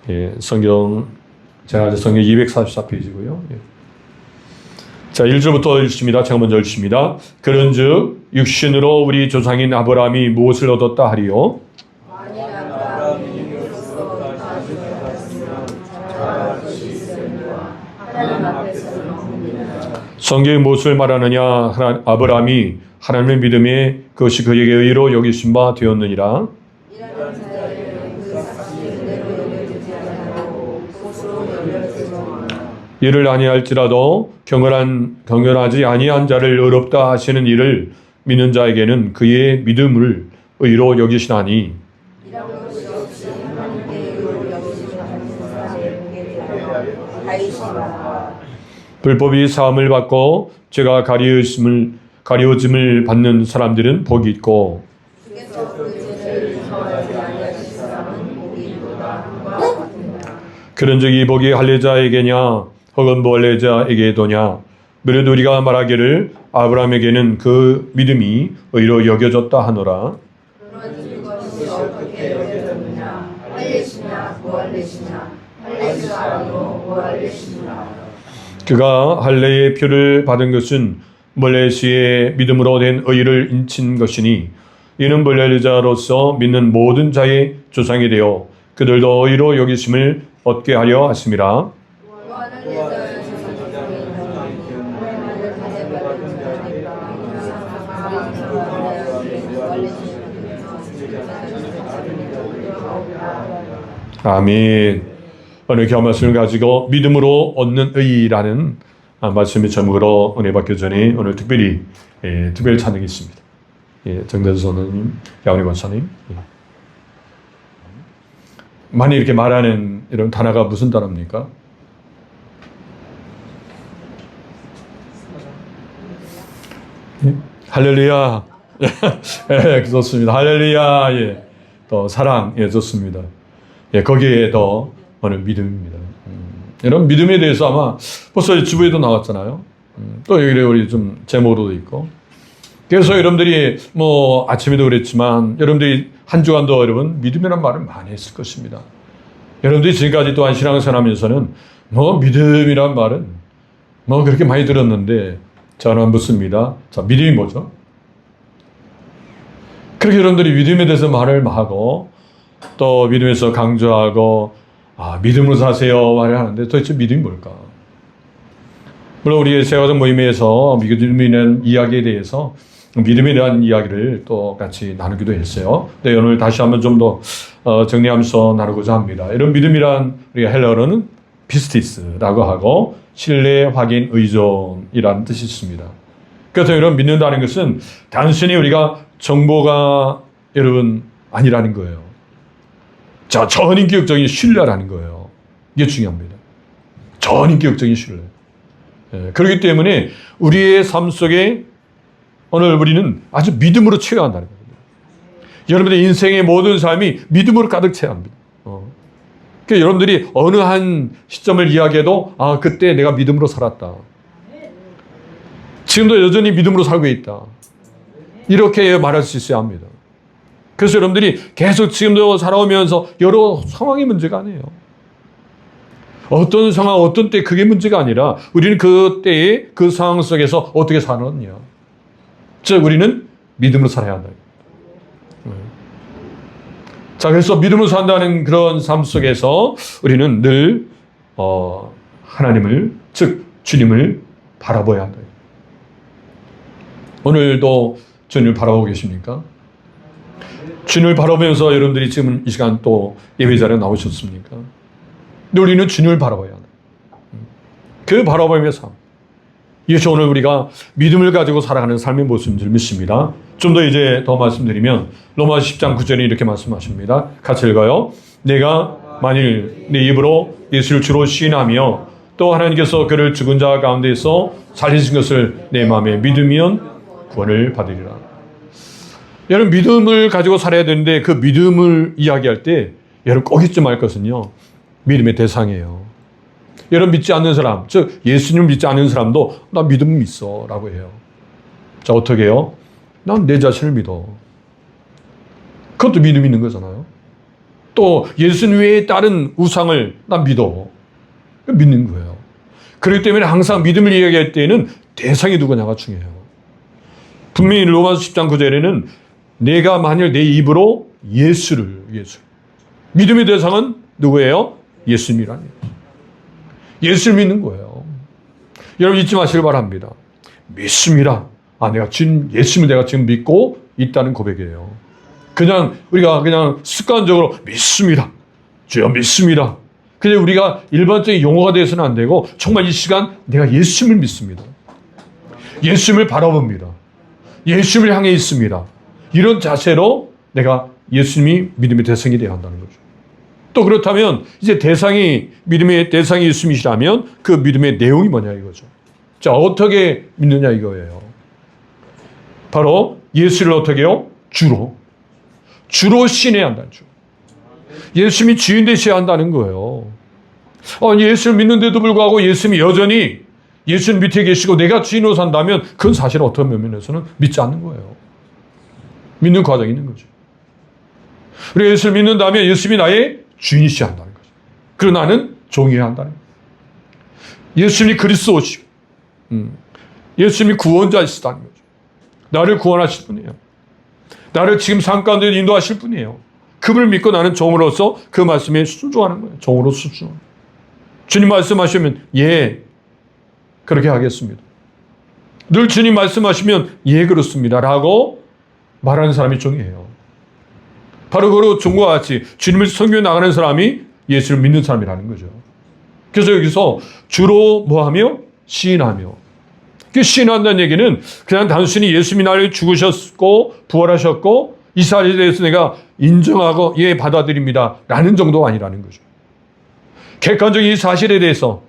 예, 제가 성경 244페이지고요. 예. 자, 1절부터 읽습니다. 제가 먼저 읽습니다. 그런즉 육신으로 우리 조상인 아브라함이 무엇을 얻었다 하리요? 성경이 무엇을 말하느냐? 아브라함이 하나님의 믿음에 그것이 그에게 의로 여기심 바 되었느니라. 이를 아니할지라도 경건하지 아니한 자를 의롭다 하시는 이를 믿는 자에게는 그의 믿음을 의로 여기시나니. 불법이 사함을 받고 죄가 가리워짐을 받는 사람들은 복이 있고, 그런즉 이 복이 할례자에게냐 혹은 무할례자에게도냐? 그래도 우리가 말하기를 아브라함에게는 그 믿음이 의로 여겨졌다 하노라. 그가 할례의 표를 받은 것은 몰레시의 믿음으로 된 의를 인친 것이니, 이는 불례자로서 믿는 모든 자의 조상이 되어 그들도 의로 여기심을 얻게 하려 하심이라. 아멘. 오늘 교화 말씀을 가지고 믿음으로 얻는 의라는 말씀의 제목으로 은혜 받기 전에 오늘 특별히 찬양이 있습니다. 정대수 선생님, 야원희 권사님. 많이 이렇게 말하는 이런 단어가 무슨 단어입니까? 할렐루야. 좋습니다. 할렐루야. 또 사랑. 좋습니다. 거기에 더 오늘 믿음입니다. 여러분, 믿음에 대해서 아마 벌써 주부에도 나왔잖아요. 또 여기 우리 좀 제목으로도 있고. 그래서 여러분들이 아침에도 그랬지만 여러분들이 한 주간도 여러분 믿음이라는 말을 많이 했을 것입니다. 여러분들이 지금까지 또한 신앙생활 하면서는 믿음이란 말은 그렇게 많이 들었는데 저는 묻습니다. 자, 믿음이 뭐죠? 그렇게 여러분들이 믿음에 대해서 말을 하고 또 믿음에서 강조하고 믿음으로 사세요 말을 하는데 도대체 믿음이 뭘까? 물론 우리 세화정 모임에서 믿음에 대한 이야기에 대해서 믿음에 대한 이야기를 또 같이 나누기도 했어요. 네, 오늘 다시 한번 좀 더 정리하면서 나누고자 합니다. 이런 믿음이란 우리가 헬라어로는 피스티스라고 하고 신뢰, 확인, 의존이라는 뜻이 있습니다. 그래서 이런 믿는다는 것은 단순히 우리가 정보가 여러분 아니라는 거예요. 자, 전인격적인 신뢰라는 거예요. 이게 중요합니다. 전인격적인 신뢰. 그렇기 때문에 우리의 삶 속에 오늘 우리는 아주 믿음으로 채워야 한다는 겁니다. 여러분들의 인생의 모든 삶이 믿음으로 가득 채워야 합니다. 그러니까 여러분들이 어느 한 시점을 이야기해도 그때 내가 믿음으로 살았다. 지금도 여전히 믿음으로 살고 있다. 이렇게 말할 수 있어야 합니다. 그래서 여러분들이 계속 지금도 살아오면서 여러 상황이 문제가 아니에요. 어떤 상황, 어떤 때 그게 문제가 아니라 우리는 그때의 그 상황 속에서 어떻게 사느냐. 즉 우리는 믿음으로 살아야 한다. 자, 그래서 믿음으로 산다는 그런 삶 속에서 우리는 늘 하나님을, 즉 주님을 바라봐야 한다. 오늘도 주님을 바라보고 계십니까? 주님을 바라보면서 여러분들이 지금 이 시간 또 예배 자리에 나오셨습니까? 근데 우리는 주님을 바라봐야 한다. 그 바라보며 삶. 이것이 오늘 우리가 믿음을 가지고 살아가는 삶의 모습인 줄 믿습니다. 좀 더 이제 더 말씀드리면 로마서 10장 9절에 이렇게 말씀하십니다. 같이 읽어요. 내가 만일 내 입으로 예수를 주로 시인하며 또 하나님께서 그를 죽은 자 가운데서 살리신 것을 내 마음에 믿으면 구원을 받으리라. 여러분 믿음을 가지고 살아야 되는데 그 믿음을 이야기할 때 여러분 꼭 잊지 말 것은요. 믿음의 대상이에요. 여러분 믿지 않는 사람, 즉 예수님을 믿지 않는 사람도 나 믿음 있어 라고 해요. 자, 어떻게 해요? 난 내 자신을 믿어. 그것도 믿음이 있는 거잖아요. 또 예수님 외에 다른 우상을 난 믿어. 믿는 거예요. 그렇기 때문에 항상 믿음을 이야기할 때에는 대상이 누구냐가 중요해요. 분명히 로마서 10장 9절에는 내가 만일 내 입으로 예수. 믿음의 대상은 누구예요? 예수님이라니. 예수를 믿는 거예요. 여러분 잊지 마시길 바랍니다. 믿습니다. 내가 지금 예수님을 내가 지금 믿고 있다는 고백이에요. 우리가 그냥 습관적으로 믿습니다. 주여 믿습니다. 그냥 우리가 일반적인 용어가 되어서는 안 되고 정말 이 시간 내가 예수님을 믿습니다. 예수님을 바라봅니다. 예수님을 향해 있습니다. 이런 자세로 내가 예수님이 믿음의 대상이 되어야 한다는 거죠. 또 그렇다면 이제 믿음의 대상이 예수님이시라면 그 믿음의 내용이 뭐냐 이거죠. 자, 어떻게 믿느냐 이거예요. 바로 예수를 어떻게 해요? 주로 신해야 한다는 줄. 예수님이 주인 되셔야 한다는 거예요. 예수를 믿는데도 불구하고 예수님이 여전히 예수님 밑에 계시고 내가 주인으로 산다면 그건 사실 어떤 면에서는 믿지 않는 거예요. 믿는 과정이 있는 거죠. 우리가 예수를 믿는다면 예수님이 나의 주인이셔야 한다는 거죠. 그리고 나는 종이어야 한다는 거예요. 예수님이 그리스도시고 예수님이 구원자이시다는 거죠. 나를 구원하실 분이에요. 나를 지금 삶 가운데 인도하실 분이에요. 그분을 믿고 나는 종으로서 그 말씀에 순종하는 거예요. 종으로 순종. 주님 말씀하시면 예, 그렇게 하겠습니다. 늘 주님 말씀하시면 예, 그렇습니다 라고 말하는 사람이 종이에요. 바로 그 종과 같이 주님을 섬겨 나가는 사람이 예수를 믿는 사람이라는 거죠. 그래서 여기서 주로 뭐하며? 시인하며. 그 시인한다는 얘기는 그냥 단순히 예수님이 나를 죽으셨고 부활하셨고 이 사실에 대해서 내가 인정하고 예, 받아들입니다 라는 정도가 아니라는 거죠. 객관적인 이 사실에 대해서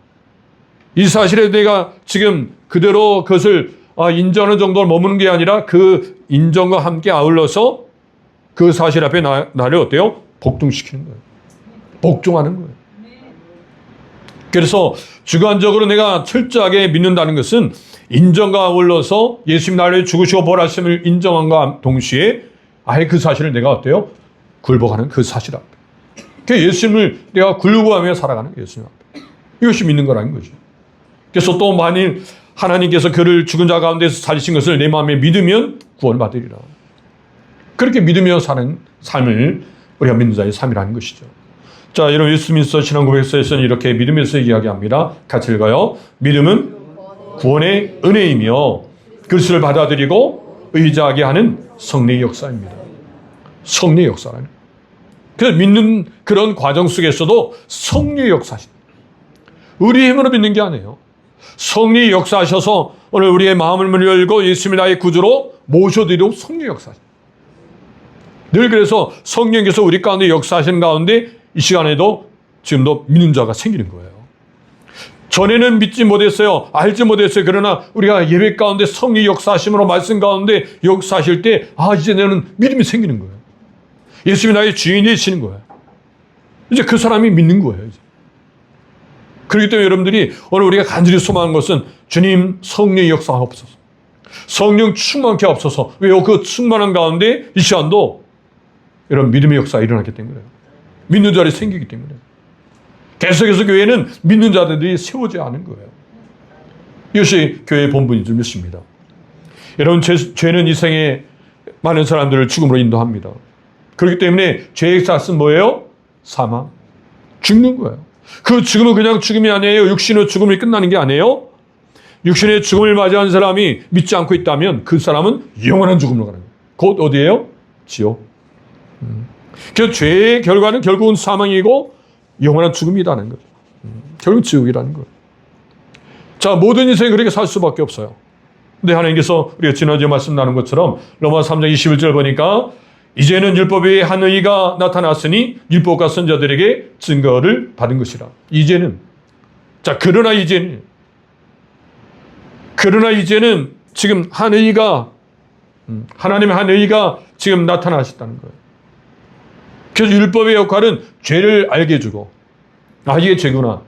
이 사실에 내가 지금 그대로 그것을 인정하는 정도로 머무는 게 아니라 그 인정과 함께 아울러서 그 사실 앞에 나를 어때요? 복종시키는 거예요. 복종하는 거예요. 그래서 주관적으로 내가 철저하게 믿는다는 것은 인정과 아울러서 예수님 나를 죽으시고 부활하심을 인정함과 동시에 아예 그 사실을 내가 어때요? 굴복하는 그 사실 앞에. 그 예수님을 내가 굴복하며 살아가는 예수님 앞에. 이것이 믿는 거라는 거죠. 그래서 또 만일 하나님께서 그를 죽은 자 가운데서 살리신 것을 내 마음에 믿으면 구원을 받으리라. 그렇게 믿으며 사는 삶을 우리가 믿는 자의 삶이라는 것이죠. 자, 여러분 예수님께서 신앙 고백서에서는 이렇게 믿음에서 이야기합니다. 같이 읽어요. 믿음은 구원의 은혜이며 그리스도를 받아들이고 의지하게 하는 성령의 역사입니다. 성령의 역사라는 거예요. 그래서 믿는 그런 과정 속에서도 성령의 역사입니다. 우리 힘으로 믿는 게 아니에요. 성령이 역사하셔서 오늘 우리의 마음을 열고 예수님을 나의 구주로 모셔드리고 성령의 역사입니다. 늘 그래서 성령께서 우리 가운데 역사하시는 가운데 이 시간에도 지금도 믿는 자가 생기는 거예요. 전에는 믿지 못했어요. 알지 못했어요. 그러나 우리가 예배 가운데 성령의 역사하심으로 말씀 가운데 역사하실 때 이제 나는 믿음이 생기는 거예요. 예수님이 나의 주인이 되시는 거예요. 이제 그 사람이 믿는 거예요. 이제. 그렇기 때문에 여러분들이 오늘 우리가 간절히 소망하는 것은 주님 성령의 역사가 없어서 성령 충만케 없어서 왜요? 그 충만한 가운데 이 시간도 여러분 믿음의 역사가 일어나기 때문에 믿는 자들이 생기기 때문에 계속해서 교회는 믿는 자들이 세워져야 하는 거예요. 이것이 교회의 본분인 줄 믿습니다. 여러분 죄는 이 생에 많은 사람들을 죽음으로 인도합니다. 그렇기 때문에 죄의 값은 뭐예요? 사망. 죽는 거예요. 그 죽음은 그냥 죽음이 아니에요. 육신의 죽음이 끝나는 게 아니에요. 육신의 죽음을 맞이한 사람이 믿지 않고 있다면 그 사람은 영원한 죽음으로 가는 거예요. 곧 어디예요? 지옥. 그 죄의 결과는 결국은 사망이고 영원한 죽음이라는 거죠. 결국 지옥이라는 거예요. 자, 모든 인생이 그렇게 살 수밖에 없어요. 근데 하나님께서 우리가 지난주에 말씀 나눈 것처럼 로마서 3장 21절 보니까 이제는 율법의 한 의가 나타났으니 율법과 선자들에게 증거를 받은 것이라. 이제는. 자, 그러나 이제는 지금 한 의가 하나님의 한 의가 지금 나타나셨다는 거예요. 그래서 율법의 역할은 죄를 알게 해주고 이게 죄구나.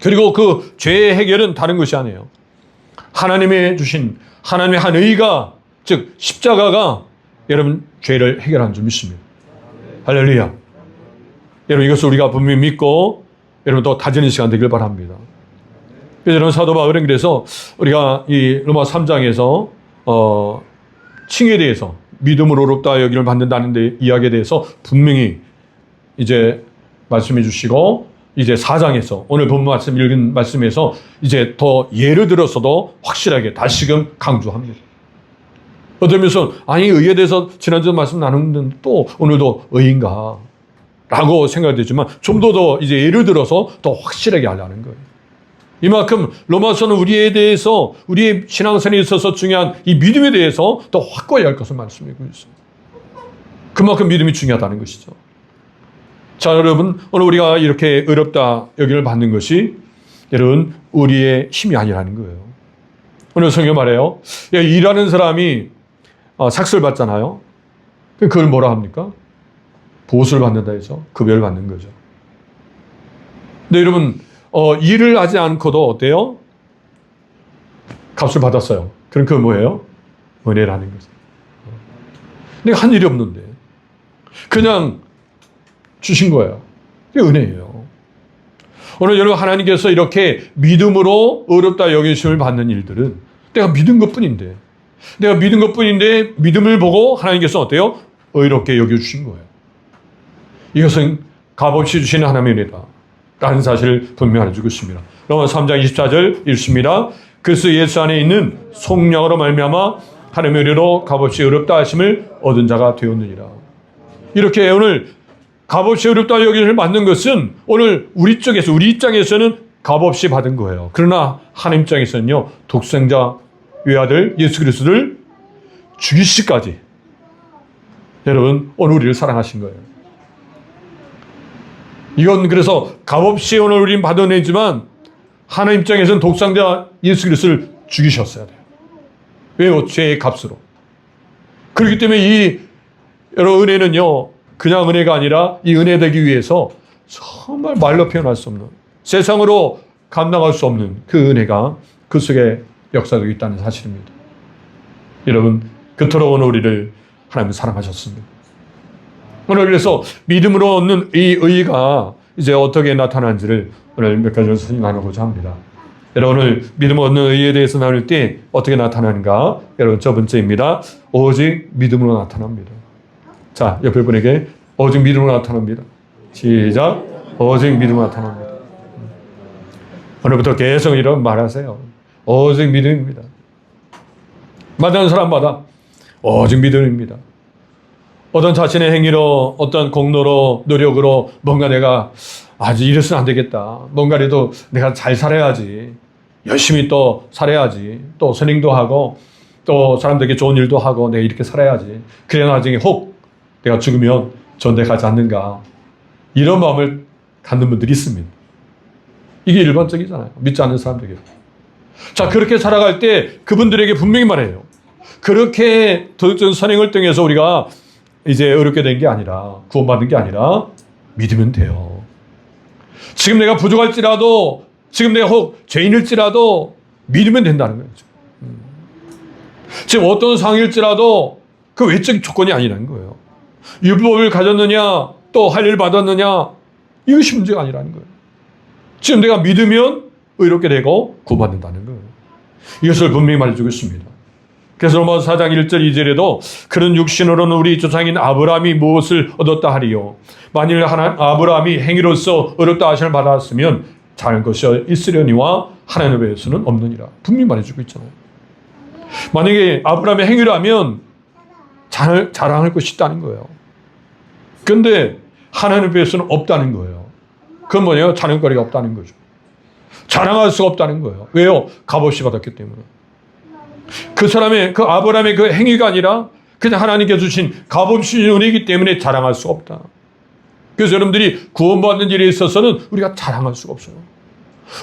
그리고 그 죄의 해결은 다른 것이 아니에요. 하나님의 주신 하나님의 한 의가 즉 십자가가 여러분 죄를 해결하는 줄 믿습니다. 할렐루야. 여러분 이것을 우리가 분명히 믿고 여러분 또 다지는 시간 되길 바랍니다. 그래서 여러분 사도 바울은 그래서 우리가 이 로마 3장에서 칭에 대해서 믿음으로 어렵다 여기를 받는다는 데 이야기에 대해서 분명히 이제 말씀해 주시고 이제 4장에서 오늘 본 말씀 읽은 말씀에서 이제 더 예를 들어서도 확실하게 다시금 강조합니다. 어떤 면에서 아니 의에 대해서 지난주 말씀 나누는데 또 오늘도 의인가 라고 생각되지만 좀 더 이제 예를 들어서 더 확실하게 하려는 거예요. 이만큼 로마서는 우리에 대해서 우리의 신앙생활에 있어서 중요한 이 믿음에 대해서 더 확고히 할 것을 말씀하고 있어요. 그만큼 믿음이 중요하다는 것이죠. 자, 여러분 오늘 우리가 이렇게 어렵다 여기를 받는 것이 여러분 우리의 힘이 아니라는 거예요. 오늘 성경 말해요. 일하는 사람이 삭스를 받잖아요. 그걸 뭐라 합니까? 보수를 받는다 해서 급여를 받는 거죠. 근데 여러분 일을 하지 않고도 어때요? 값을 받았어요. 그럼 그건 뭐예요? 은혜라는 거죠. 내가 한 일이 없는데 그냥 주신 거예요. 그게 은혜예요. 오늘 여러분 하나님께서 이렇게 믿음으로 어렵다 여기심을 받는 일들은 내가 믿은 것뿐인데 믿음을 보고 하나님께서 어때요? 의롭게 여겨주신 거예요. 이것은 값없이 주시는 하나님의 은혜다 라는 사실을 분명히 알려주고 있습니다. 로마서 3장 24절 읽습니다. 그리스도 예수 안에 있는 속량으로 말미암아 하나님의 은혜로 값없이 어렵다 하심을 얻은 자가 되었느니라. 이렇게 오늘 값없이 어렵다 여기를 받는 것은 오늘 우리 입장에서는 값없이 받은 거예요. 그러나 하나님 입장에서는요, 독생자 외아들 예수 그리스도를 죽이시기까지 여러분 오늘 우리를 사랑하신 거예요. 이건 그래서 값없이 오늘 우리는 받아내지만 하나님 입장에서는 독생자 예수 그리스도를 죽이셨어야 돼요. 왜요? 죄의 값으로. 그렇기 때문에 이 여러분 은혜는요, 그냥 은혜가 아니라 이 은혜 되기 위해서 정말 말로 표현할 수 없는, 세상으로 감당할 수 없는 그 은혜가 그 속에 역사되고 있다는 사실입니다. 여러분, 그토록 오늘 우리를 하나님은 사랑하셨습니다. 오늘 그래서 믿음으로 얻는 이 의가 이제 어떻게 나타나는지를 오늘 몇 가지로 나누고자 합니다. 여러분 오늘 믿음으로 얻는 의에 대해서 나눌 때 어떻게 나타나는가? 여러분 첫 번째입니다. 오직 믿음으로 나타납니다. 자, 옆에 분에게 오직 믿음으로 나타납니다. 시작. 오직 믿음으로 나타납니다. 오늘부터 계속 이런 말하세요. 오직 믿음입니다. 만나는 사람마다 오직 믿음입니다. 어떤 자신의 행위로, 어떤 공로로, 노력으로 뭔가 내가 아주 이래서는 안 되겠다. 뭔가라도 내가 잘 살아야지. 열심히 또 살아야지. 또 선행도 하고 또 사람들에게 좋은 일도 하고 내가 이렇게 살아야지. 그래야 나중에 혹 내가 죽으면 전대 가지 않는가. 이런 마음을 갖는 분들이 있습니다. 이게 일반적이잖아요. 믿지 않는 사람들에게. 자, 그렇게 살아갈 때 그분들에게 분명히 말해요. 그렇게 선행을 통해서 우리가 이제 어렵게 된 게 아니라, 구원받는 게 아니라 믿으면 돼요. 지금 내가 부족할지라도, 지금 내가 혹 죄인일지라도 믿으면 된다는 거죠. 지금 어떤 상황일지라도 그 외적 조건이 아니라는 거예요. 율법을 가졌느냐, 또 할 일 받았느냐, 이것이 문제가 아니라는 거예요. 지금 내가 믿으면 의롭게 되고 구원받는다는 거예요. 이것을 분명히 말해주고 있습니다. 그래서 로마서 4장 1절 2절에도 그런 육신으로는 우리 조상인 아브라함이 무엇을 얻었다 하리요. 만일 아브라함이 행위로서 어렵다 하심을 받았으면 자랄 것이 있으려니와 하나님 외에서는 없느니라. 분명히 말해주고 있잖아요. 만약에 아브라함의 행위라면 자랑할 것이 있다는 거예요. 그런데 하나님 외에서는 없다는 거예요. 그건 뭐냐면 자랑거리가 없다는 거죠. 자랑할 수가 없다는 거예요. 왜요? 값없이 받았기 때문에. 그 사람의, 그 아브라함의 그 행위가 아니라 그냥 하나님께 주신 값없이 은혜이기 때문에 자랑할 수가 없다. 그래서 여러분들이 구원받는 일에 있어서는 우리가 자랑할 수가 없어요.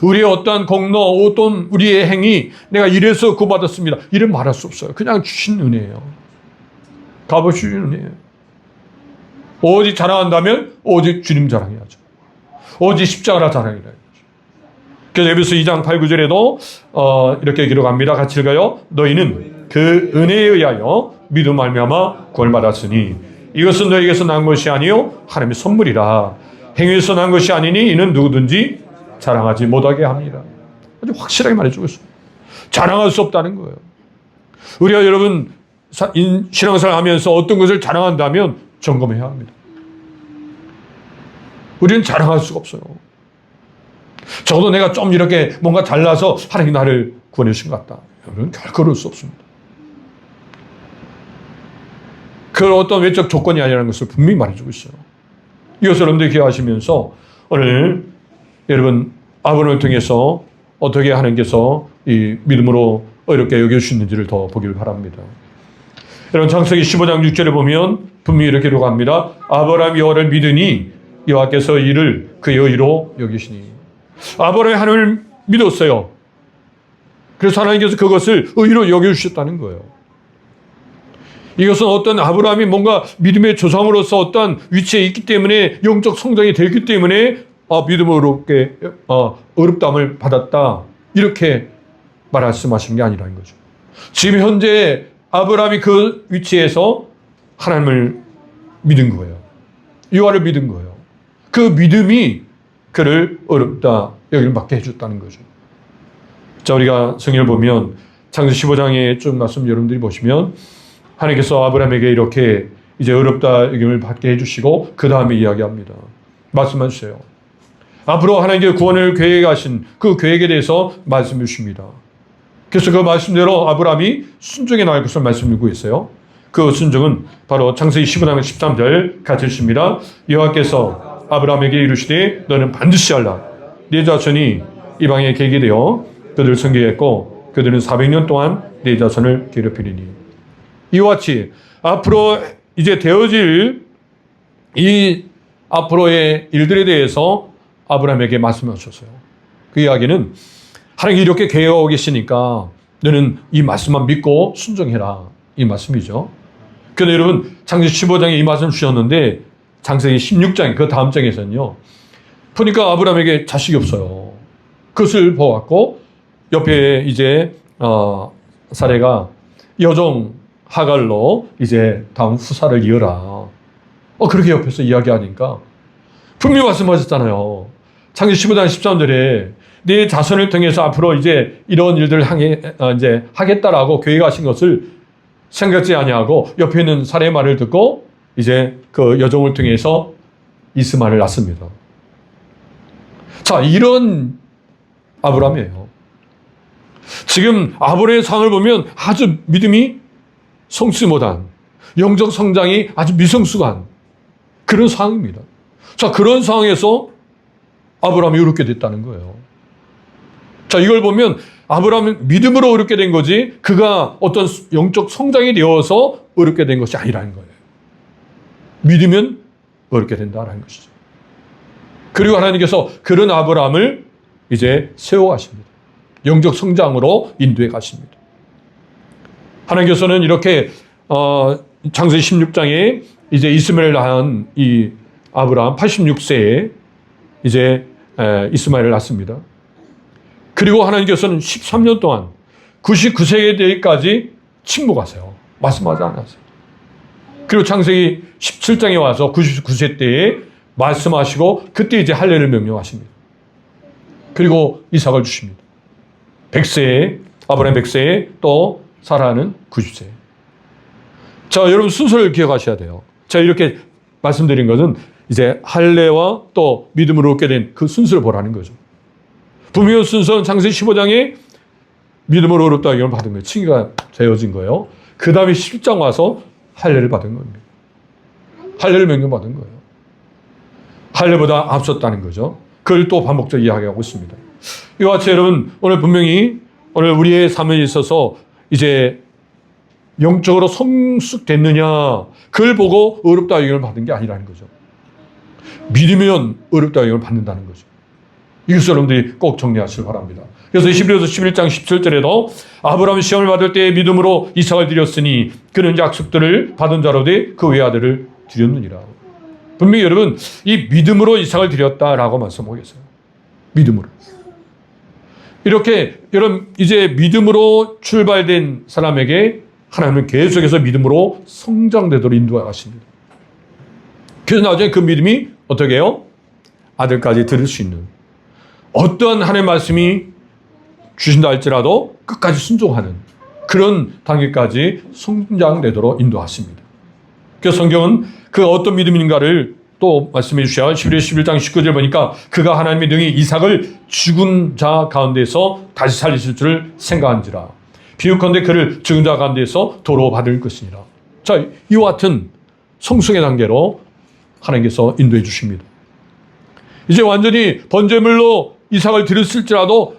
우리의 어떠한 공로, 어떤 우리의 행위, 내가 이래서 구원받았습니다. 이런 말할 수 없어요. 그냥 주신 은혜예요. 값없이 주신 은혜예요. 오직 자랑한다면 오직 주님 자랑해야죠. 오직 십자가라 자랑이라. 그래서 에베소 2장 8, 9절에도 이렇게 기록합니다. 같이 읽어요. 너희는 그 은혜에 의하여 믿음 말미암아 구원을 받았으니 이것은 너희에게서 난 것이 아니요 하나님의 선물이라. 행위에서 난 것이 아니니 이는 누구든지 자랑하지 못하게 합니다. 아주 확실하게 말해주고 있습니다. 자랑할 수 없다는 거예요. 우리가 여러분 신앙생활 하면서 어떤 것을 자랑한다면 점검해야 합니다. 우리는 자랑할 수가 없어요. 적어도 내가 좀 이렇게 뭔가 잘나서 하나님 나를 구원해 주신 것 같다. 여러분 결코 그럴 수 없습니다. 그 어떤 외적 조건이 아니라는 것을 분명히 말해주고 있어요. 이것을 여러분들이 기억하시면서 오늘 여러분 아브라함을 통해서 어떻게 하나님께서 이 믿음으로 어렵게 여겨주시는지를 더 보기를 바랍니다. 여러분 창세기 15장 6절에 보면 분명히 이렇게 기록합니다. 아브라함이 여호와를 믿으니 여호와께서 이를 그의 의로 여기시니. 아브라함이 하나님을 믿었어요. 그래서 하나님께서 그것을 의로 여겨주셨다는 거예요. 이것은 어떤 아브라함이 뭔가 믿음의 조상으로서 어떤 위치에 있기 때문에 영적 성장이 되기 때문에 믿음으로 어렵다함을 받았다. 이렇게 말씀하신 게 아니라는 거죠. 지금 현재 아브라함이 그 위치에서 하나님을 믿은 거예요. 여호와를 믿은 거예요. 그 믿음이 그를 어렵다 여기를 받게 해줬다는 거죠. 자, 우리가 성경을 보면 창세기 15장에 쭉 말씀 여러분들이 보시면 하나님께서 아브라함에게 이렇게 이제 어렵다 여김을 받게 해주시고 그 다음에 이야기합니다. 말씀해 주세요. 앞으로 하나님께 구원을 계획하신 그 계획에 대해서 말씀해 주십니다. 그래서 그 말씀대로 아브라함이 순종해 나갈 것을 말씀드리고 있어요. 그 순종은 바로 창세기 15장 13절 같이 읽습니다. 여호와께서 아브라함에게 이르시되 너는 반드시 알라. 네 자손이 이방에 계게 되어 그들을 섬기겠고 그들은 400년 동안 네 자손을 괴롭히리니. 이와 같이 앞으로 이제 되어질 이 앞으로의 일들에 대해서 아브라함에게 말씀하셨어요. 그 이야기는 하나님이 이렇게 계획하고 계시니까 너는 이 말씀만 믿고 순종해라. 이 말씀이죠. 그런데 여러분 창세기 15장에 이 말씀을 주셨는데 창세기 16장 그 다음 장에서는요. 보니까 아브라함에게 자식이 없어요. 그것을 보았고 옆에 이제 사례가 여종 하갈로 이제 다음 후사를 이어라. 그렇게 옆에서 이야기하니까 분명히 말씀하셨잖아요. 창세기 15장 13절에 네 자손을 통해서 앞으로 이제 이런 일들을 이제 하겠다라고 계획하신 것을 생각지 아니하고 옆에 있는 사례의 말을 듣고 이제 그 여종을 통해서 이스마엘을 낳습니다. 자, 이런 아브라함이에요. 지금 아브라함의 상을 보면 아주 믿음이 성취 못한 영적 성장이 아주 미성숙한 그런 상황입니다. 자, 그런 상황에서 아브라함이 어렵게 됐다는 거예요. 자, 이걸 보면 아브라함은 믿음으로 어렵게 된 거지 그가 어떤 영적 성장이 되어서 어렵게 된 것이 아니라는 거예요. 믿으면 어렵게 된다는 것이죠. 그리고 하나님께서 그런 아브라함을 이제 세워가십니다. 영적 성장으로 인도해 가십니다. 하나님께서는 이렇게 창세기 16장에 이제 이스마엘을 낳은 이 아브라함 86세에 이제 이스마엘을 낳습니다. 그리고 하나님께서는 13년 동안 99세에 대까지 침묵하세요. 말씀하지 않았어요. 그리고 창세기 17장에 와서 99세 때에 말씀하시고 그때 이제 할례를 명령하십니다. 그리고 이삭을 주십니다. 100세에 아브라함 100세에 또 사라는 90세. 자, 여러분 순서를 기억하셔야 돼요. 자, 이렇게 말씀드린 것은 이제 할례와 또 믿음으로 얻게 된 그 순서를 보라는 거죠. 분명히 순서는 창세기 15장에 믿음으로 어렵다 이걸 받은 거예요. 칭의가 되어진 거예요. 그 다음에 10장 와서 할례를 받은 겁니다. 할례를 명령받은 거예요. 할례보다 앞섰다는 거죠. 그걸 또 반복적으로 이야기하고 있습니다. 이와 같이 여러분 오늘 분명히 오늘 우리의 삶에 있어서 이제 영적으로 성숙됐느냐 그걸 보고 어렵다 이걸 받은 게 아니라는 거죠. 믿으면 어렵다 이걸 받는다는 거죠. 이것을 여러분들이 꼭 정리하시길 바랍니다. 그래서 히브리서 11장 17절에도 아브라함이 시험을 받을 때 믿음으로 이삭을 드렸으니 그는 약속들을 받은 자로 돼 그 외아들을 드렸느니라. 분명히 여러분 이 믿음으로 이삭을 드렸다라고 말씀하고 계세요. 믿음으로. 이렇게 여러분 이제 믿음으로 출발된 사람에게 하나님은 계속해서 믿음으로 성장되도록 인도하십니다. 그래서 나중에 그 믿음이 어떻게 해요? 아들까지 들을 수 있는 어떠한 하나님의 말씀이 주신다 할지라도 끝까지 순종하는 그런 단계까지 성장되도록 인도하십니다. 그래서 성경은 그 어떤 믿음인가를 또 말씀해 주셔야 11장 19절 보니까 그가 하나님의 능히 이삭을 죽은 자 가운데서 다시 살리실 줄 생각한지라. 비유컨대 그를 죽은 자 가운데서 도로 받을 것이니라. 자, 이와 같은 성숙의 단계로 하나님께서 인도해 주십니다. 이제 완전히 번제물로 이삭을 드렸을지라도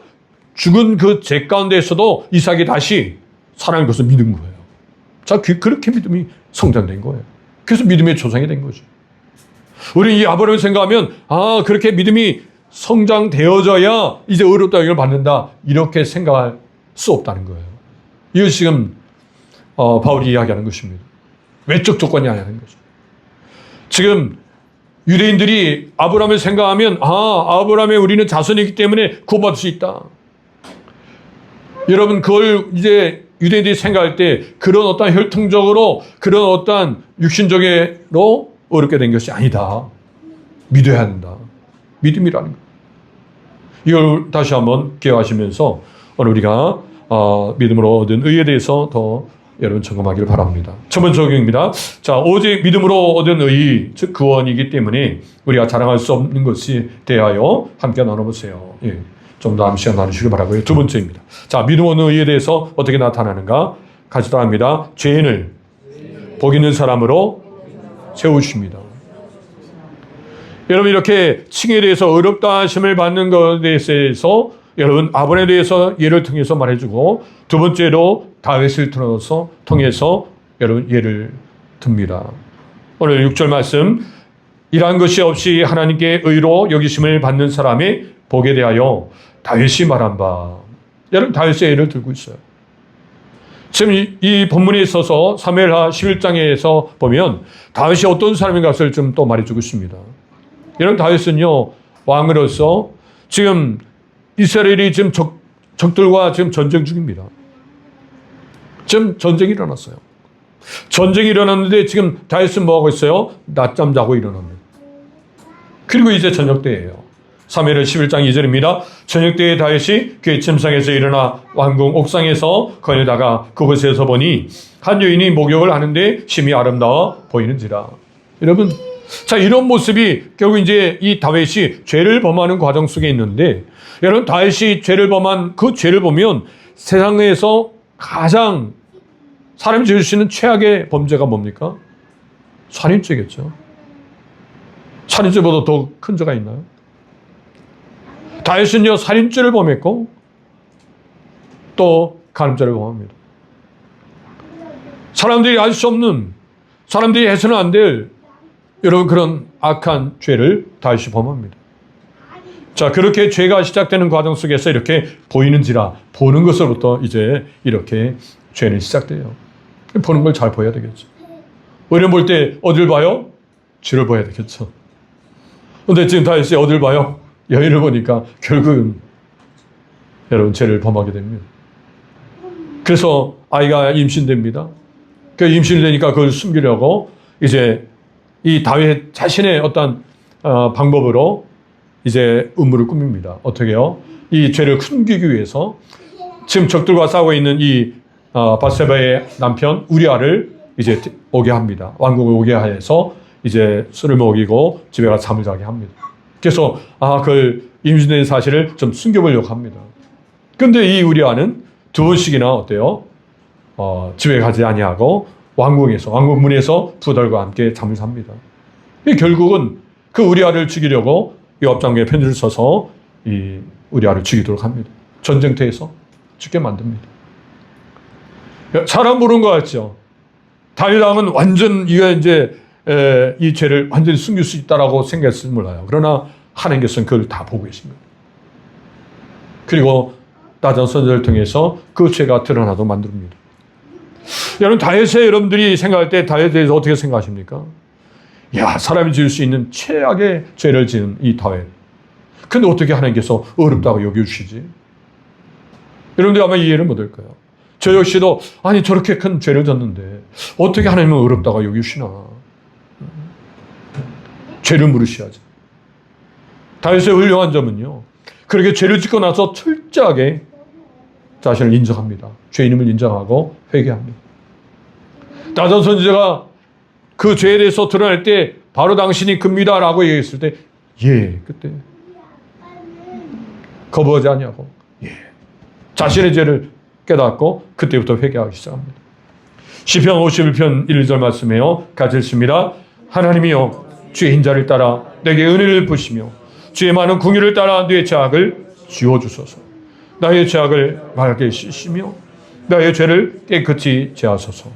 죽은 그 죄 가운데에서도 이삭이 다시 살아난 것을 믿은 거예요. 자, 그렇게 믿음이 성장된 거예요. 그래서 믿음의 조상이 된 거죠. 우리 이 아브라함을 생각하면 그렇게 믿음이 성장되어져야 이제 의롭다 여김을 받는다 이렇게 생각할 수 없다는 거예요. 이것이 지금 바울이 이야기하는 것입니다. 외적 조건이 아니라는 거죠. 지금 유대인들이 아브라함을 생각하면 아브라함의 우리는 자손이기 때문에 구원받을 수 있다. 여러분 그걸 이제 유대인들이 생각할 때 그런 어떤 혈통적으로 그런 어떤 육신적으로 어렵게 된 것이 아니다. 믿어야 한다. 믿음이라는 것. 이걸 다시 한번 기억하시면서 오늘 우리가 믿음으로 얻은 의에 대해서 더 여러분 점검하기를 바랍니다. 첫 번째 적용입니다. 자, 오직 믿음으로 얻은 의, 즉 구원이기 때문에 우리가 자랑할 수 없는 것이 대하여 함께 나눠보세요. 예, 좀 더 시간 나누시길 바라고요. 두 번째입니다. 자, 믿음 얻는 의에 대해서 어떻게 나타나는가? 같이 따라합니다. 죄인을 복 있는 사람으로 세우십니다. 여러분 이렇게 칭에 대해서 어렵다 하심을 받는 것에 대해서 여러분 아본에 대해서 예를 통해서 말해주고 두 번째로 다윗을 통해서 여러분 예를 듭니다. 오늘 6절 말씀 이러한 것이 없이 하나님께 의로 여기심을 받는 사람의 복에 대하여 다윗이 말한 바. 여러분 다윗의 예를 들고 있어요. 지금 이 본문에 있어서 사무엘하 11장에서 보면 다윗이 어떤 사람인 것을 좀 또 말해주고 있습니다. 여러분 다윗은요 왕으로서 지금 이스라엘이 지금 적들과 지금 전쟁 중입니다. 지금 전쟁이 일어났어요. 전쟁이 일어났는데 지금 다윗은 뭐하고 있어요? 낮잠 자고 일어납니다. 그리고 이제 저녁 때예요. 사무엘 11장 2절입니다. 저녁 때에 다윗이 그의 침상에서 일어나 왕궁 옥상에서 거닐다가 그곳에서 보니 한 여인이 목욕을 하는데 심히 아름다워 보이는지라. 여러분, 자 이런 모습이 결국 이제 이 다윗이 죄를 범하는 과정 속에 있는데 여러분 다윗이 죄를 범한 그 죄를 보면 세상에서 가장 사람이 지을 수 있는 최악의 범죄가 뭡니까? 살인죄겠죠. 살인죄보다 더 큰 죄가 있나요? 다윗은요 살인죄를 범했고 또 간음죄를 범합니다. 사람들이 알 수 없는, 사람들이 해서는 안 될 여러분 그런 악한 죄를 다윗이 범합니다. 자 그렇게 죄가 시작되는 과정 속에서 이렇게 보이는지라 보는 것으로부터 이제 이렇게 죄는 시작돼요. 보는 걸 잘 보여야 되겠죠. 의뢰 볼 때 어딜 봐요? 죄를 봐야 되겠죠. 근데 지금 다윗이 어딜 봐요? 여인을 보니까 결국은 여러분 죄를 범하게 됩니다. 그래서 아이가 임신됩니다. 그 임신이 되니까 그걸 숨기려고 이제 이 다윗 자신의 어떤 방법으로 이제 음모를 꾸밉니다. 어떻게 해요? 이 죄를 숨기기 위해서 지금 적들과 싸우고 있는 이 바세바의 남편 우리아를 이제 오게 합니다. 왕궁을 오게 해서 이제 술을 먹이고 집에 가서 잠을 자게 합니다. 그래서 그걸 임신된 사실을 좀 숨겨보려고 합니다. 근데 이 우리아는 두 번씩이나 어때요? 집에 가지 아니하고 왕궁에서 왕궁 문에서 부들과 함께 잠을 삽니다. 결국은 그 우리아를 죽이려고 이 업장에 편지를 써서 이 우리아를 죽이도록 합니다. 전쟁터에서 죽게 만듭니다. 사람 보는 것 같죠? 다윗 왕은 완전 이게 이제 이 죄를 완전히 숨길 수 있다라고 생각했을지 몰라요. 그러나 하나님께서는 그걸 다 보고 계십니다. 그리고 나단 선지자를 통해서 그 죄가 드러나도록 만듭니다. 여러분 다윗의 여러분들이 생각할 때 다윗에 대해서 어떻게 생각하십니까? 야 사람이 지을 수 있는 최악의 죄를 지은 이 다윗. 근데 어떻게 하나님께서 어렵다고 여겨주시지? 여러분들 아마 이해를 못할 거예요. 저 역시도 아니 저렇게 큰 죄를 졌는데 어떻게 하나님은 어렵다고 여겨주시나? 죄를 물으셔야지. 다윗의 훌륭한 점은요, 그렇게 죄를 짓고 나서 철저하게 자신을 인정합니다. 죄인임을 인정하고 회개합니다. 나단 선지자가 그 죄에 대해서 드러낼 때 바로 당신이 큽니다라고 얘기했을 때 그때 거부하지 않냐고 자신의 죄를 깨닫고 그때부터 회개하기 시작합니다. 시편 51편 1절 말씀에요. 같이 읽습니다. 하나님이여 주의 인자를 따라 내게 은혜를 부시며 주의 많은 궁유를 따라 내 죄악을 지워주소서. 나의 죄악을 맑게 씻으며 나의 죄를 깨끗이 제하소서.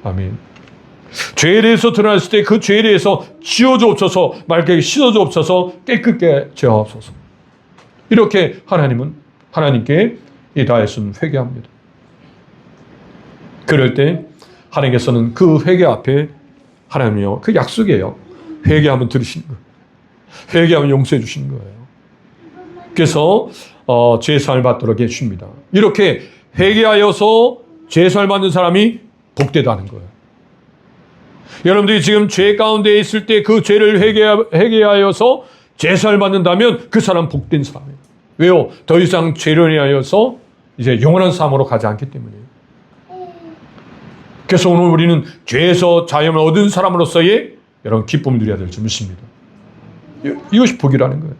아멘. 죄에 대해서 드러났을 때 그 죄에 대해서 지워주옵소서, 맑게 씻어주옵소서, 깨끗게 제하옵소서. 이렇게 하나님께 이 다윗은 회개합니다. 그럴 때 하나님께서는 그 회개 앞에 하나님이요, 그 약속이에요. 회개하면 들으시는 거예요. 회개하면 용서해 주시는 거예요. 그래서 죄사함을 받도록 해주십니다. 이렇게 회개하여서 죄사함을 받는 사람이 복되다는 거예요. 여러분들이 지금 죄 가운데 있을 때 그 죄를 회개하여서 죄사함을 받는다면 그 사람 복된 사람이에요. 왜요? 더 이상 죄를 인하여서 이제 영원한 삶으로 가지 않기 때문이에요. 그래서 오늘 우리는 죄에서 자유를 얻은 사람으로서의 여러분 기쁨을 누려야 될 줄 믿습니다. 이것이 복이라는 거예요.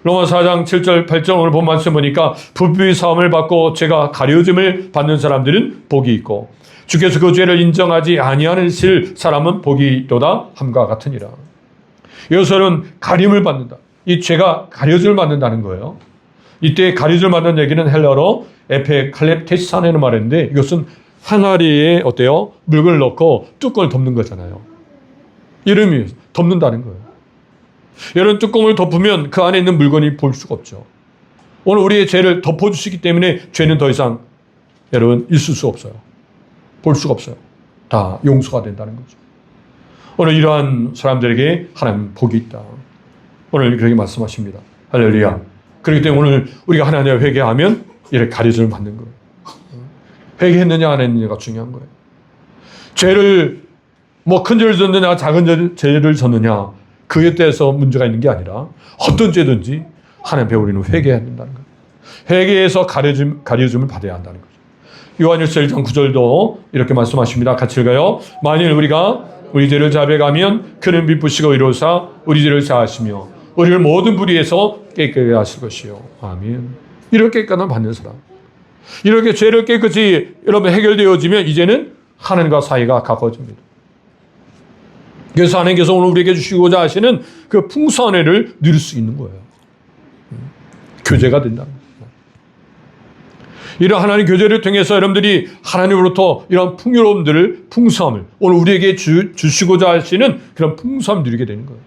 로마 4장 7절 8절 오늘 본 말씀 보니까 불법의 사함을 받고 죄가 가려짐을 받는 사람들은 복이 있고 주께서 그 죄를 인정하지 아니하는 사람은 복이 있도다 함과 같으니라. 여기서는 가림을 받는다. 이 죄가 가려짐을 받는다는 거예요. 이때 가려짐을 받는 얘기는 헬라어로 에페칼렙테시사라는 말인데 이것은 항아리에 어때요? 물건을 넣고 뚜껑을 덮는 거잖아요. 이름이 덮는다는 거예요. 이런 뚜껑을 덮으면 그 안에 있는 물건이 볼 수가 없죠. 오늘 우리의 죄를 덮어주시기 때문에 죄는 더 이상 여러분 있을 수 없어요. 볼 수가 없어요. 다 용서가 된다는 거죠. 오늘 이러한 사람들에게 하나님 복이 있다. 오늘 그렇게 말씀하십니다. 할렐루야. 그렇기 때문에 오늘 우리가 하나님을 회개하면 이렇게 가려짐을 받는 거예요. 회개했느냐 안 했느냐가 중요한 거예요. 죄를 큰 죄를 졌느냐 작은 죄를 졌느냐 그에 대해서 문제가 있는 게 아니라 어떤 죄든지 하나님 앞에 우리는 회개해야 된다는 거예요. 회개해서 가려짐을 받아야 한다는 거죠. 요한일서 1장 9절도 이렇게 말씀하십니다. 같이 읽어요. 만일 우리가 우리 죄를 자백하면 그는 미쁘시고 의로사 우리 죄를 사하시며 우리를 모든 불의에서 깨끗하게 하실 것이요. 아멘. 이렇게 깨끗함을 받는 사람. 이렇게 죄를 깨끗이 여러분 해결되어지면 이제는 하나님과 사이가 가까워집니다. 그래서 하나님께서 오늘 우리에게 주시고자 하시는 그 풍성한 은혜를 누릴 수 있는 거예요. 교제가 된다는 거예요. 이런 하나님 교제를 통해서 여러분들이 하나님으로부터 이런 풍요로움들을 풍성함을 오늘 우리에게 주시고자 하시는 그런 풍성함을 누리게 되는 거예요.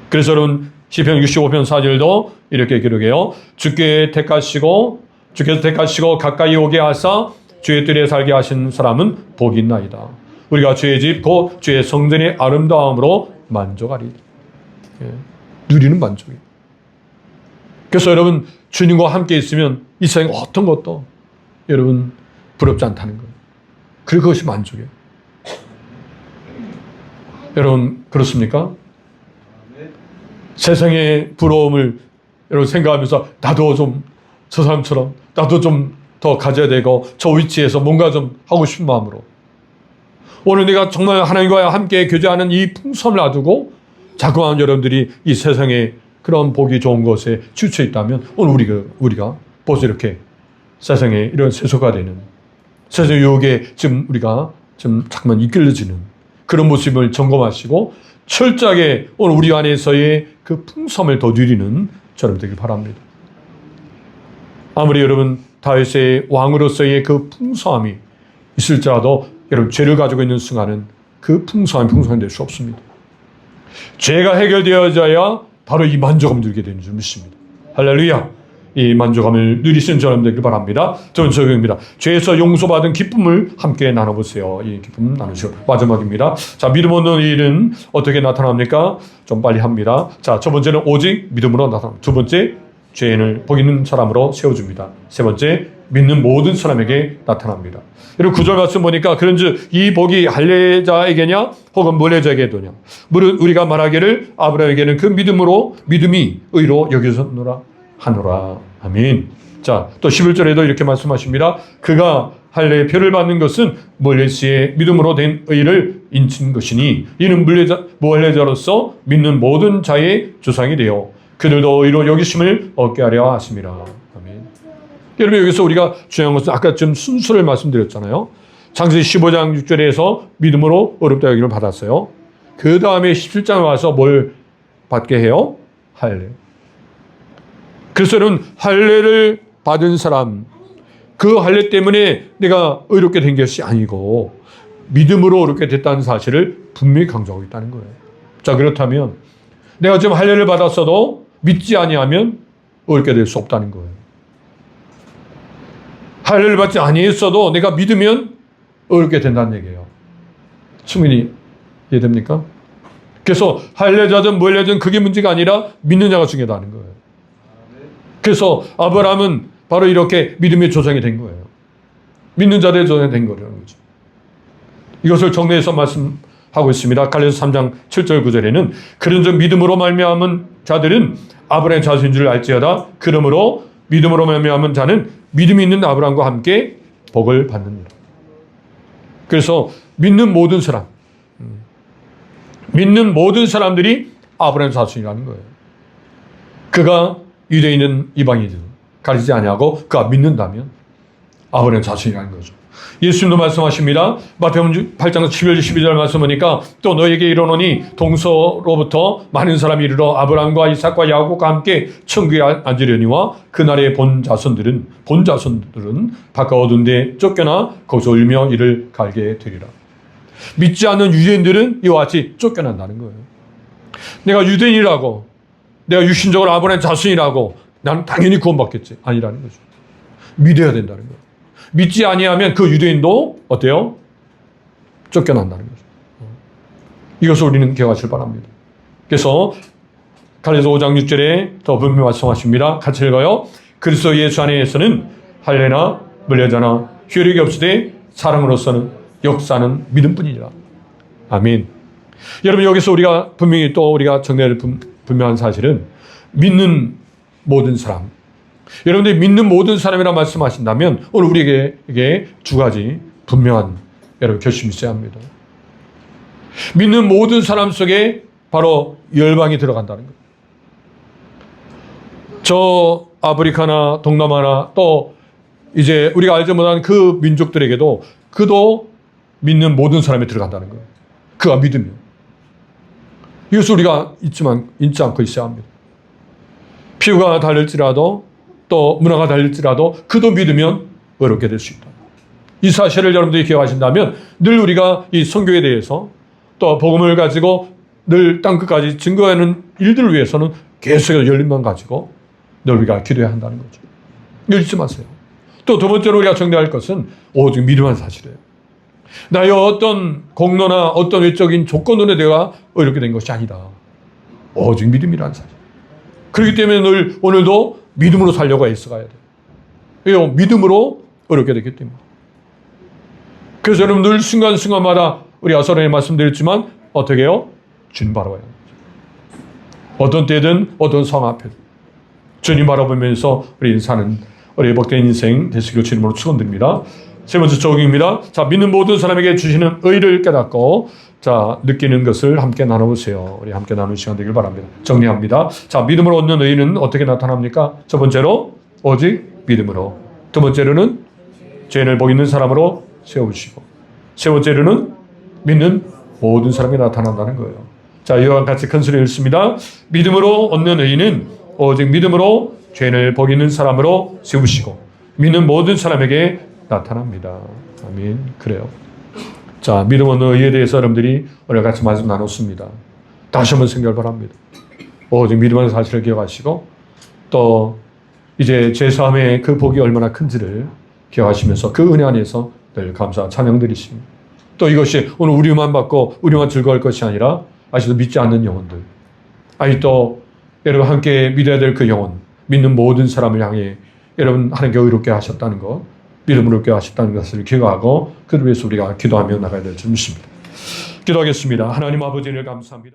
그래서 여러분 시편 65편 4절도 이렇게 기록해요. 주께서 택하시고 가까이 오게 하사 주의 뜰에 살게 하신 사람은 복이 있나이다. 우리가 주의 집 곧 주의 성전의 아름다움으로 만족하리. 누리는 만족이에요. 그래서 여러분 주님과 함께 있으면 이 세상 어떤 것도 여러분 부럽지 않다는 거예요. 그리고 그것이 만족이에요. 여러분 그렇습니까? 세상의 부러움을 여러분 생각하면서 나도 좀 저 사람처럼 나도 좀 더 가져야 되고 저 위치에서 뭔가 좀 하고 싶은 마음으로 오늘 내가 정말 하나님과 함께 교제하는 이 풍성을 놔두고 자꾸만 여러분들이 이 세상에 그런 보기 좋은 것에 치우쳐 있다면 오늘 우리가 벌써 이렇게 세상에 이런 세속화 되는 세상 유혹에 지금 우리가 좀 자꾸만 이끌려지는 그런 모습을 점검하시고 철저하게 오늘 우리 안에서의 그 풍성을 더 누리는 저는 되길 바랍니다. 아무리 여러분 다윗의 왕으로서의 그 풍성함이 있을지라도 여러분 죄를 가지고 있는 순간은 그 풍성함이 될 수 없습니다. 죄가 해결되어져야 바로 이 만족감을 누리게 되는 줄 믿습니다. 할렐루야. 이 만족감을 누리시는 저는 되길 바랍니다. 저는 적용입니다. 죄에서 용서받은 기쁨을 함께 나눠보세요. 이 기쁨 나누시고 마지막입니다. 자, 믿음 없는 일은 어떻게 나타납니까? 좀 빨리 합니다. 자, 첫 번째는 오직 믿음으로 나타납니다. 두 번째 죄인을 복 있는 사람으로 세워줍니다. 세 번째 믿는 모든 사람에게 나타납니다. 여러분 9절 말씀 보니까 그런즉 이 복이 할례자에게냐 혹은 물례자에게도냐 무릇 우리가 말하기를 아브라함에게는 그 믿음이 의로 여겨졌노라 하노라. 아멘. 자, 또 11절에도 이렇게 말씀하십니다. 그가 할례의 표를 받는 것은 모세의 믿음으로 된 의를 인친 것이니 이는 물례자로서 믿는 모든 자의 조상이 되어 그들도 의로 여기심을 얻게 하려 하심이라. 아멘. 여러분 여기서 우리가 중요한 것은 아까 좀 순서를 말씀드렸잖아요. 창세기 15장 6절에서 믿음으로 어렵다 여김을 받았어요. 그 다음에 17장에 와서 뭘 받게 해요? 할례. 그래서 여러분 할례를 받은 사람, 그 할례 때문에 내가 의롭게 된 것이 아니고 믿음으로 의롭게 됐다는 사실을 분명히 강조하고 있다는 거예요. 자, 그렇다면 내가 지금 할례를 받았어도 믿지 아니하면 의롭게 될 수 없다는 거예요. 할례를 받지 아니했어도 내가 믿으면 의롭게 된다는 얘기예요. 충분히 이해됩니까? 그래서 할례자든 물례자든 그게 문제가 아니라 믿는 자가 중요하다는 거예요. 그래서 아브라함은 바로 이렇게 믿음의 조상이 된 거예요. 믿는 자들의 조상이 된 거라는 거죠. 이것을 정리해서 말씀하고 있습니다. 갈라디아서 3장 7절 9절에는 그런즉 믿음으로 말미암은 자들은 아브라함의 자손인 줄 알지어다. 그러므로 믿음으로 말미암은 자는 믿음이 있는 아브라함과 함께 복을 받느니라. 그래서 믿는 모든 사람들이 아브라함의 자손이라는 거예요. 그가 유대인은 이방인이든 가리지 아니하고 그가 믿는다면 아브라함의 자손이라는 거죠. 예수님도 말씀하십니다. 마태복음 8장 11절 12절 말씀하니까 또 너에게 이르노니 동서로부터 많은 사람이 이르러 아브라함과 이삭과 야곱과 함께 천국에 앉으려니와 그날의 본 자손들은 바깥 어두운 데 쫓겨나 거기서 울며 이를 갈게 되리라. 믿지 않는 유대인들은 이와 같이 쫓겨난다는 거예요. 내가 유대인이라고 내가 육신적으로 아브라함의 자손이라고 나는 당연히 구원받겠지. 아니라는 거죠. 믿어야 된다는 거예요. 믿지 아니하면 그 유대인도 어때요? 쫓겨난다는 거죠. 이것을 우리는 기억하실 바랍니다. 그래서 갈라디아서 5장 6절에 더 분명히 말씀하십니다. 같이 읽어요. 그리스도 예수 안에서는 할례나 물례자나 효력이 없으되 사람으로서는 역사는 믿음뿐이니라. 아멘. 여러분 여기서 우리가 분명히 또 우리가 정리할 분명한 사실은 믿는 모든 사람. 여러분들이 믿는 모든 사람이라 말씀하신다면 오늘 우리에게 두 가지 분명한 여러분 결심이 있어야 합니다. 믿는 모든 사람 속에 바로 열방이 들어간다는 거예요. 저 아프리카나 동남아나 또 이제 우리가 알지 못하는 그 민족들에게도 그도 믿는 모든 사람이 들어간다는 거예요. 그가 믿으면. 이것을 우리가 잊지 않고 있어야 합니다. 피부가 다를지라도 또 문화가 다를지라도 그도 믿으면 의롭게 될 수 있다. 이 사실을 여러분들이 기억하신다면 늘 우리가 이 선교에 대해서 또 복음을 가지고 늘 땅끝까지 증거하는 일들을 위해서는 계속해서 열림만 가지고 늘 우리가 기도해야 한다는 거죠. 잊지 마세요. 또 두 번째로 우리가 정리할 것은 오직 믿음한 사실이에요. 나의 어떤 공로나 어떤 외적인 조건으로 내가 의롭게 된 것이 아니다. 오직 믿음이라는 사실. 그렇기 때문에 늘 오늘도 믿음으로 살려고 애써가야 돼요. 왜요? 믿음으로 의롭게 됐기 때문에. 그래서 여러분 늘 순간순간마다 우리가 서론에 말씀드렸지만 어떻게 해요? 주님 바라봐야 돼요. 어떤 때든 어떤 상황 앞에도 주님 바라보면서 우리 사는 우리 복된 인생 되시길 주님으로 축원드립니다. 세 번째 적용입니다. 자, 믿는 모든 사람에게 주시는 의를 깨닫고 자, 느끼는 것을 함께 나눠보세요. 우리 함께 나누는 시간 되길 바랍니다. 정리합니다. 자, 믿음으로 얻는 의는 어떻게 나타납니까? 첫 번째로 오직 믿음으로. 두 번째로는 죄인을 복 있는 사람으로 세우시고. 세 번째로는 믿는 모든 사람이 나타난다는 거예요. 자, 이와 같이 큰 소리 읽습니다. 믿음으로 얻는 의는 오직 믿음으로 죄인을 복 있는 사람으로 세우시고 믿는 모든 사람에게 나타납니다. 아멘. 그래요. 자, 믿음 얻는 의에 대해서 여러분들이 오늘 같이 말씀 나눴습니다. 다시 한번 생각을 바랍니다. 오직 믿음하는 사실을 기억하시고 또 이제 제3의 그 복이 얼마나 큰지를 기억하시면서 그 은혜 안에서 늘 감사 찬양 드리십니다. 또 이것이 오늘 우리만 받고 우리만 즐거울 것이 아니라 아직도 믿지 않는 영혼들, 아니 또 여러분 함께 믿어야 될 그 영혼, 믿는 모든 사람을 향해 여러분 하나님께 의롭게 하셨다는 것, 믿음으로 의롭게 하셨다는 것을 기억하고 그를 위해서 우리가 기도하며 나가야 될 줄 믿습니다. 기도하겠습니다. 하나님 아버지를 감사합니다.